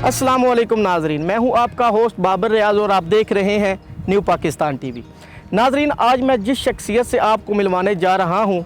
अस्सलाम वालेकुम नाजरीन, मैं हूं आपका होस्ट बाबर रियाज और आप देख रहे हैं न्यू पाकिस्तान टीवी। नाजरीन, आज मैं जिस शख्सियत से आपको मिलवाने जा रहा हूं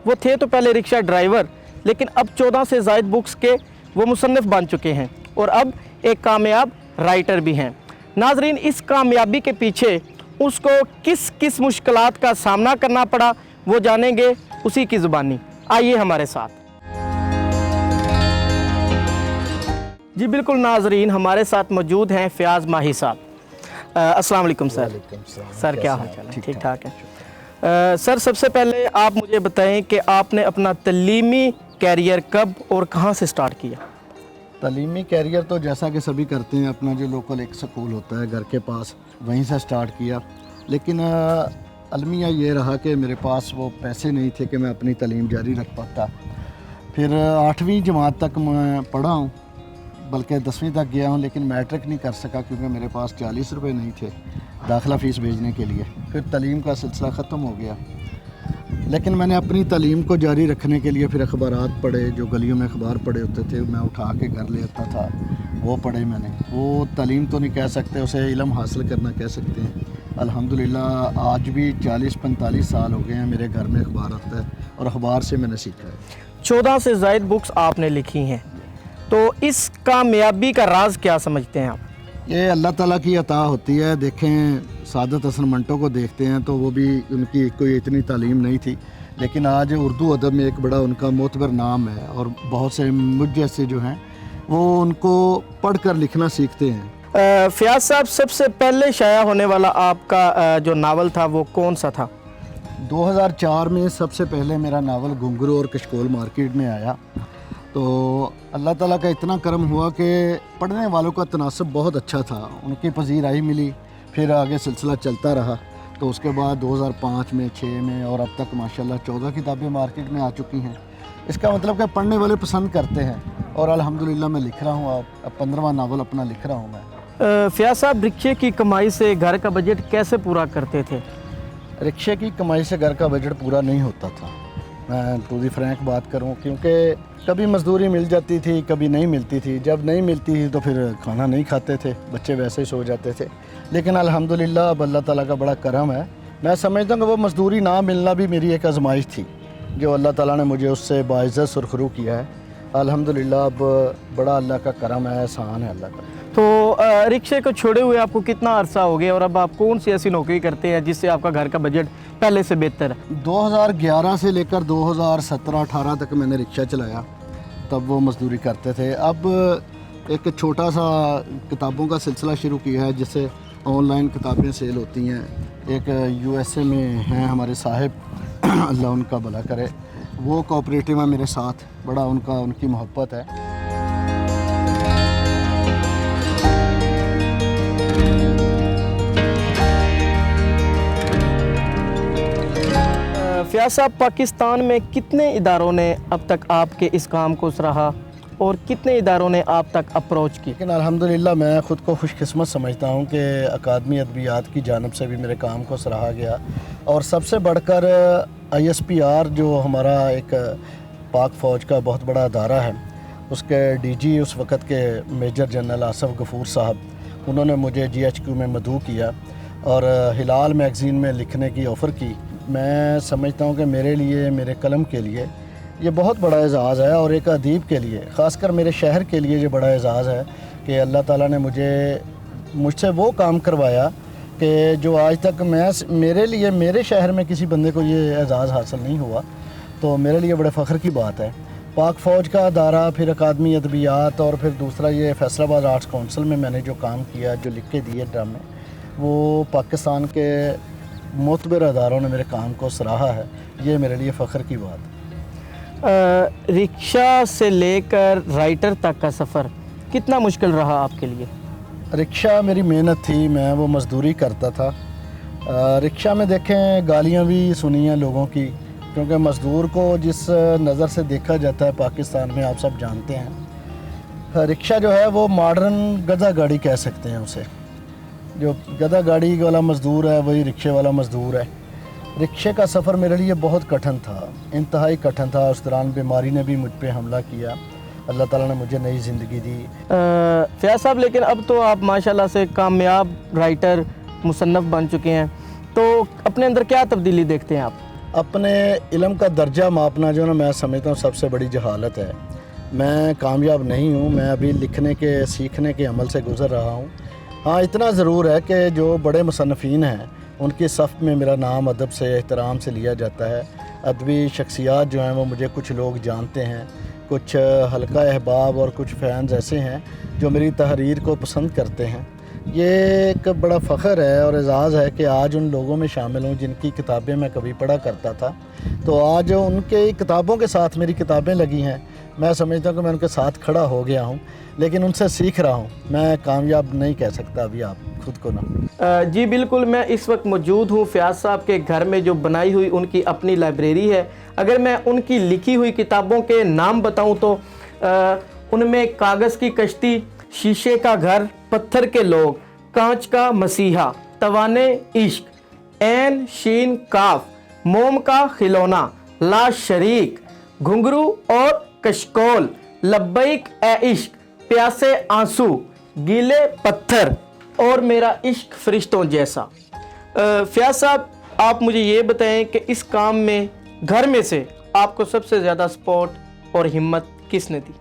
वो थे तो पहले रिक्शा ड्राइवर, लेकिन अब 14 से ज़ायद बुक्स के वो मुसन्निफ़ बन चुके हैं और अब एक कामयाब राइटर भी हैं। नाजरीन, इस कामयाबी के पीछे उसको किस किस मुश्किलात का सामना करना पड़ा वो जानेंगे उसी की ज़ुबानी। आइए हमारे साथ। जी बिल्कुल नाजरीन, हमारे साथ मौजूद हैं फ़याज़ माही साहब। अस्सलाम वालेकुम सर। सर क्या हाल चाल है? ठीक ठाक है। सर सबसे पहले आप मुझे बताएं कि आपने अपना तलीमी कैरियर कब और कहां से स्टार्ट किया? तलीमी कैरियर तो जैसा कि सभी करते हैं, अपना जो लोकल एक स्कूल होता है घर के पास, वहीं से स्टार्ट किया। लेकिन अलमिया ये रहा कि मेरे पास वो पैसे नहीं थे कि मैं अपनी तलीम जारी रख पाता। फिर 8वीं जमात तक मैं पढ़ा हूँ, बल्कि 10वीं तक गया हूँ, लेकिन मैट्रिक नहीं कर सका क्योंकि मेरे पास 40 रुपये नहीं थे दाखिला फ़ीस भेजने के लिए। फिर तलीम का सिलसिला ख़त्म हो गया। लेकिन मैंने अपनी तलीम को जारी रखने के लिए फिर अखबारात पढ़े, जो गलियों में अखबार पढ़े होते थे मैं उठा के घर ले आता था, वो पढ़े मैंने। वो तलीम तो नहीं कह सकते, उसे इल्म हासिल करना कह सकते हैं। अल्हम्दुलिल्लाह आज भी 40-45 साल हो गए हैं मेरे घर में अखबार आता है और अखबार से मैंने सीखा है। 14 से ज़ायद बुक्स आपने लिखी हैं, तो इस कामयाबी का राज क्या समझते हैं आप? ये अल्लाह ताला की अता होती है। देखें, सादत हसन मंटो को देखते हैं तो वो भी, उनकी कोई इतनी तालीम नहीं थी, लेकिन आज उर्दू अदब में एक बड़ा उनका मोतबर नाम है और बहुत से मुझ जैसे जो हैं वो उनको पढ़ कर लिखना सीखते हैं। फ़याज़ साहब, सबसे पहले शाया होने वाला आपका जो नावल था वो कौन सा था? 2004 में सबसे पहले मेरा नावल घुंघरू और कशकोल मार्केट में आया। तो अल्लाह ताला का इतना करम हुआ कि पढ़ने वालों का तनासब बहुत अच्छा था, उनकी पजीराई मिली। फिर आगे सिलसिला चलता रहा। तो उसके बाद 2005 में, 6 में और अब तक माशाल्लाह 14 किताबें मार्केट में आ चुकी हैं। इसका मतलब कि पढ़ने वाले पसंद करते हैं और अल्हम्दुलिल्लाह मैं लिख रहा हूँ। अब 15वां नावल अपना लिख रहा हूँ मैं। फ़याज़ साहब, रिक्शे की कमाई से घर का बजट कैसे पूरा करते थे? रिक्शे की कमाई से घर का बजट पूरा नहीं होता था, मैं टू दी फ्रैंक बात करूं, क्योंकि कभी मजदूरी मिल जाती थी, कभी नहीं मिलती थी। जब नहीं मिलती थी तो फिर खाना नहीं खाते थे, बच्चे वैसे ही सो जाते थे। लेकिन अल्हम्दुलिल्लाह अब अल्लाह ताला का बड़ा करम है। मैं समझता हूँ कि वो मजदूरी ना मिलना भी मेरी एक आजमाइश थी, जो अल्लाह ताला ने मुझे उससे बाइज़्ज़त सुरखरू किया है। अल्हम्दुलिल्लाह अब बड़ा अल्लाह का करम है, एहसान है अल्लाह का। तो रिक्शे को छोड़े हुए आपको कितना अरसा हो गया और अब आप कौन सी ऐसी नौकरी करते हैं जिससे आपका घर का बजट पहले से बेहतर है? 2011 से लेकर 2017-18 तक मैंने रिक्शा चलाया, तब वो मजदूरी करते थे। अब एक छोटा सा किताबों का सिलसिला शुरू किया है, जिससे ऑनलाइन किताबें सेल होती हैं। एक USA में हैं हमारे साहिब, अल्लाह उनका भला करे, वो कोऑपरेटिव है मेरे साथ, बड़ा उनकी मोहब्बत है। फ़याज़ साहब, पाकिस्तान में कितने इदारों ने अब तक आपके इस काम को सराहा और कितने इदारों ने आप तक अप्रोच की? लेकिन अल्हम्दुलिल्लाह मैं ख़ुद को खुशकिस्मत समझता हूँ कि अकादमी अदबियात की जानिब से भी मेरे काम को सराहा गया। और सबसे बढ़कर ISPR जो हमारा एक पाक फ़ौज का बहुत बड़ा अदारा है, उसके DG उस वक़्त के मेजर जनरल आसफ़ गफ़ूर साहब, उन्होंने मुझे GHQ में मदऊ किया और हिलाल मैगज़ीन में लिखने की ऑफ़र की। मैं समझता हूँ कि मेरे लिए, मेरे कलम के लिए ये बहुत बड़ा एज़ाज़ है और एक अदीब के लिए, ख़ासकर मेरे शहर के लिए ये बड़ा एज़ाज़ है कि अल्लाह ताला ने मुझसे वो काम करवाया कि जो आज तक मेरे लिए, मेरे शहर में किसी बंदे को ये एज़ाज़ हासिल नहीं हुआ। तो मेरे लिए बड़े फ़ख्र की बात है। पाक फ़ौज का अदारा, फिर अकादमी अदबियात और फिर दूसरा ये फैसलाबाद आर्ट्स काउंसिल में मैंने जो काम किया, जो लिख के दिए ड्रामे, वो पाकिस्तान के मोतबर अदारों ने मेरे काम को सराहा है। ये मेरे लिए फ़ख्र की बात है। रिक्शा से लेकर राइटर तक का सफ़र कितना मुश्किल रहा आपके लिए? रिक्शा मेरी मेहनत थी, मैं वो मज़दूरी करता था। रिक्शा में देखें गालियाँ भी सुनी हैं लोगों की, क्योंकि मज़दूर को जिस नज़र से देखा जाता है पाकिस्तान में, आप सब जानते हैं। रिक्शा जो है वो मॉडर्न गधा गाड़ी कह सकते हैं उसे। जो गधा गाड़ी वाला मज़दूर है वही रिक्शे वाला मज़दूर है। रिक्शे का सफ़र मेरे लिए बहुत कठिन था, इंतहाई कठिन था। उस दौरान बीमारी ने भी मुझ पे हमला किया। अल्लाह ताला ने मुझे नई ज़िंदगी दी। फयाज साहब, लेकिन अब तो आप माशाल्लाह से कामयाब राइटर मुसन्नफ़ बन चुके हैं, तो अपने अंदर क्या तब्दीली देखते हैं आप? अपने इल्म का दर्जा मापना जो ना मैं समझता हूँ सबसे बड़ी जहालत है। मैं कामयाब नहीं हूँ, मैं अभी लिखने के सीखने के अमल से गुज़र रहा हूँ। हाँ, इतना ज़रूर है कि जो बड़े मुसन्निफ़ीन हैं उनकी सफ़ में मेरा नाम अदब से एहतराम से लिया जाता है। अदबी शख्सियात जो हैं वो मुझे कुछ लोग जानते हैं, कुछ हल्का अहबाब और कुछ फ़ैन्स ऐसे हैं जो मेरी तहरीर को पसंद करते हैं। ये एक बड़ा फ़ख्र है और एज़ाज़ है कि आज उन लोगों में शामिल हूँ जिनकी किताबें मैं कभी पढ़ा करता था। तो आज उनके किताबों के साथ मेरी किताबें लगी हैं। मैं समझता हूँ कि मैं उनके साथ खड़ा हो गया हूँ, लेकिन उनसे सीख रहा हूँ। मैं कामयाब नहीं कह सकता अभी आप खुद को ना। जी बिल्कुल, मैं इस वक्त मौजूद हूँ फयाज साहब के घर में, जो बनाई हुई उनकी अपनी लाइब्रेरी है। अगर मैं उनकी लिखी हुई किताबों के नाम बताऊँ तो उनमें कागज़ की कश्ती, शीशे का घर, पत्थर के लोग, कांच का मसीहा, तवाने इश्क, ऐन शीन काफ, मोम का खिलौना, ला शरीक, घुंघरू और कशकोल, लब्बैक ए इश्क, प्यासे आंसू, गीले पत्थर और मेरा इश्क फरिश्तों जैसा। फयाज साहब, आप मुझे ये बताएं कि इस काम में घर में से आपको सबसे ज़्यादा सपोर्ट और हिम्मत किसने दी?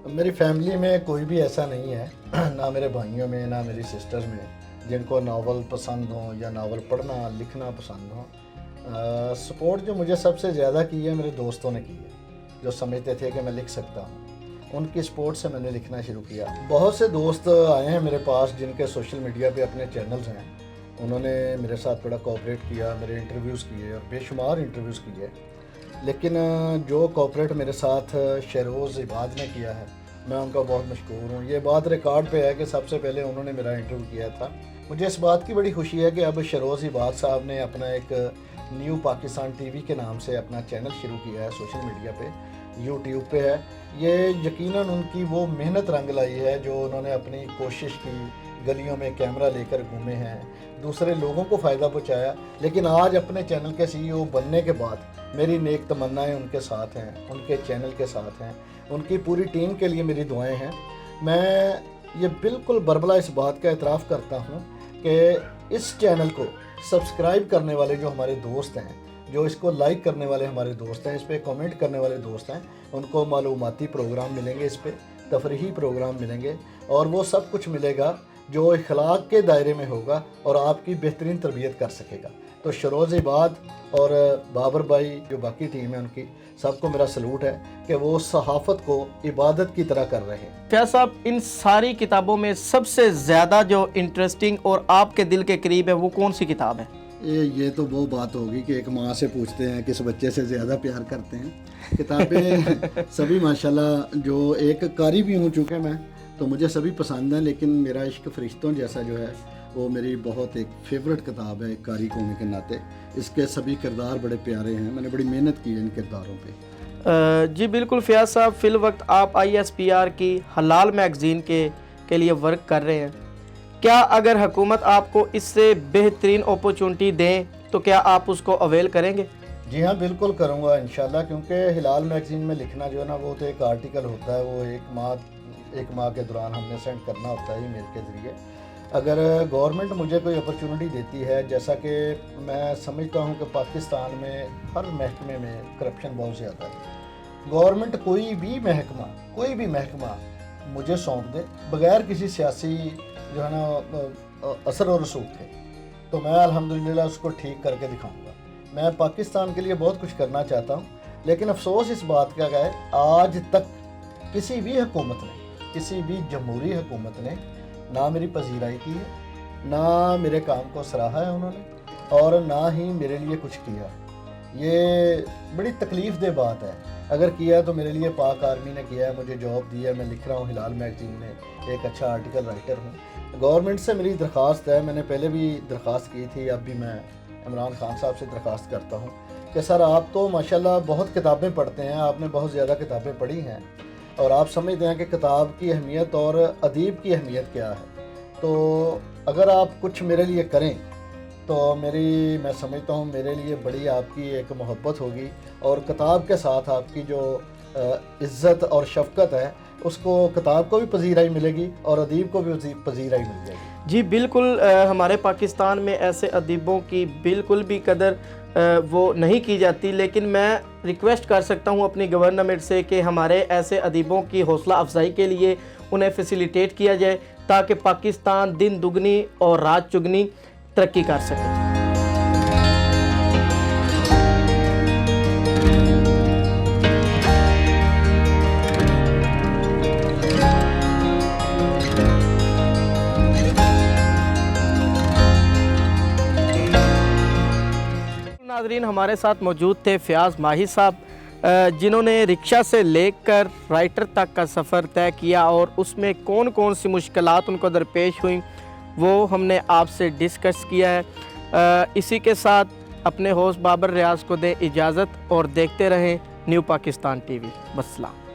मेरी फैमिली में कोई भी ऐसा नहीं है, ना मेरे भाइयों में ना मेरी सिस्टर्स में, जिनको नावल पसंद हो या नावल पढ़ना लिखना पसंद हो। सपोर्ट जो मुझे सबसे ज़्यादा की है मेरे दोस्तों ने की है, जो समझते थे कि मैं लिख सकता हूँ। उनकी सपोर्ट से मैंने लिखना शुरू किया। बहुत से दोस्त आए हैं मेरे पास जिनके सोशल मीडिया पे अपने चैनल्स हैं, उन्होंने मेरे साथ बड़ा कोऑपरेट किया, मेरे इंटरव्यूज़ किए और बेशुमार इंटरव्यूज़ किए। लेकिन जो कोऑपरेट मेरे साथ शहरोज़ इबाद ने किया है, मैं उनका बहुत मशकूर हूँ। ये बात रिकॉर्ड पे है कि सबसे पहले उन्होंने मेरा इंटरव्यू किया था। मुझे इस बात की बड़ी खुशी है कि अब शहरोज़ इबाद साहब ने अपना एक न्यू पाकिस्तान टीवी के नाम से अपना चैनल शुरू किया है, सोशल मीडिया पे, यूट्यूब पे है। ये यकीनन उनकी वो मेहनत रंग लाई है जो उन्होंने अपनी कोशिश की, गलियों में कैमरा लेकर घूमे हैं, दूसरे लोगों को फ़ायदा पहुंचाया। लेकिन आज अपने चैनल के सीईओ बनने के बाद मेरी नेक तमन्नाएं उनके साथ हैं, उनके चैनल के साथ हैं, उनकी पूरी टीम के लिए मेरी दुआएं हैं। मैं ये बिल्कुल बरबला इस बात का एतराफ़ करता हूँ कि इस चैनल को सब्सक्राइब करने वाले जो हमारे दोस्त हैं, जो इसको लाइक करने वाले हमारे दोस्त हैं, इस पर कमेंट करने वाले दोस्त हैं, उनको मालूमाती प्रोग्राम मिलेंगे, इस पर तफरीही प्रोग्राम मिलेंगे और वो सब कुछ मिलेगा जो इखलाक के दायरे में होगा और आपकी बेहतरीन तरबियत कर सकेगा। तो शरोज़ इबाद और बाबर भाई जो बाकी टीम है उनकी सबको मेरा सलूट है कि वो सहाफ़त को इबादत की तरह कर रहे हैं। फयाज साहब, इन सारी किताबों में सबसे ज़्यादा जो इंटरेस्टिंग और आपके दिल के करीब है वो कौन सी किताब है? ये तो वो बात होगी कि एक माँ से पूछते हैं किस बच्चे से ज़्यादा प्यार करते हैं। किताबें सभी माशाल्लाह, जो एक कारी भी हूँ चूँकि मैं, तो मुझे सभी पसंद हैं, लेकिन मेरा इश्क फरिश्तों जैसा जो है वो मेरी बहुत एक फेवरेट किताब है, एक कारी होने के नाते। इसके सभी किरदार बड़े प्यारे हैं, मैंने बड़ी मेहनत की है इन किरदारों पे। जी बिल्कुल फयाज साहब, फ़िल वक्त आप ISPR की हलाल मैगज़ीन के लिए वर्क कर रहे हैं। क्या अगर हुकूमत आपको इससे बेहतरीन अपॉर्चुनिटी दें तो क्या आप उसको अवेल करेंगे? जी हाँ, बिल्कुल करूँगा इंशाल्लाह, क्योंकि हिलाल मैगज़ीन में लिखना जो है ना वो तो एक आर्टिकल होता है, वो एक माह के दौरान हमने सेंड करना होता है ईमेल के ज़रिए। अगर गवर्नमेंट मुझे कोई अपॉर्चुनिटी देती है, जैसा कि मैं समझता हूँ कि पाकिस्तान में हर महकमे में करप्शन बहुत ज़्यादा है। गवर्नमेंट कोई भी महकमा मुझे सौंप दे बग़ैर किसी सियासी जो है ना असर और रसूख के, तो मैं अल्हम्दुलिल्लाह उसको ठीक करके दिखाऊंगा। मैं पाकिस्तान के लिए बहुत कुछ करना चाहता हूँ, लेकिन अफसोस इस बात का है आज तक किसी भी हुकूमत ने, किसी भी जमहूरी हुकूमत ने ना मेरी पजीराई की है, ना मेरे काम को सराहा है उन्होंने, और ना ही मेरे लिए कुछ किया। ये बड़ी तकलीफ़ दे बात है। अगर किया तो मेरे लिए पाक आर्मी ने किया है, मुझे जॉब दी है, मैं लिख रहा हूँ हिलाल मैगज़ीन में, एक अच्छा आर्टिकल राइटर हूँ। गवर्नमेंट से मेरी दरख्वास्त है, मैंने पहले भी दरख्वास्त की थी, अब भी मैं इमरान खान साहब से दरख्वास्त करता हूँ कि सर आप तो माशाल्लाह बहुत किताबें पढ़ते हैं, आपने बहुत ज़्यादा किताबें पढ़ी हैं और आप समझते हैं कि किताब की अहमियत और अदीब की अहमियत क्या है। तो अगर आप कुछ मेरे लिए करें तो मैं समझता हूँ मेरे लिए बड़ी आपकी एक मोहब्बत होगी और किताब के साथ आपकी जो عزت اور شفقت ہے اس کو کتاب کو بھی پذیرائی ملے گی اور ادیب کو بھی پذیرائی مل جائے گی۔ جی بالکل، ہمارے پاکستان میں ایسے ادیبوں کی بالکل بھی قدر وہ نہیں کی جاتی، لیکن میں ریکویسٹ کر سکتا ہوں اپنی گورنمنٹ سے کہ ہمارے ایسے ادیبوں کی حوصلہ افزائی کے لیے انہیں فیسیلیٹیٹ کیا جائے تاکہ پاکستان دن دگنی اور رات چگنی ترقی کر سکے۔ ناظرین، ہمارے ساتھ موجود تھے فیاض ماہی صاحب، جنہوں نے رکشہ سے لے کر رائٹر تک کا سفر طے کیا اور اس میں کون کون سی مشکلات ان کو درپیش ہوئیں وہ ہم نے آپ سے ڈسکس کیا ہے۔ اسی کے ساتھ اپنے ہوسٹ بابر ریاض کو دیں اجازت اور دیکھتے رہیں نیو پاکستان ٹی وی۔ والسلام۔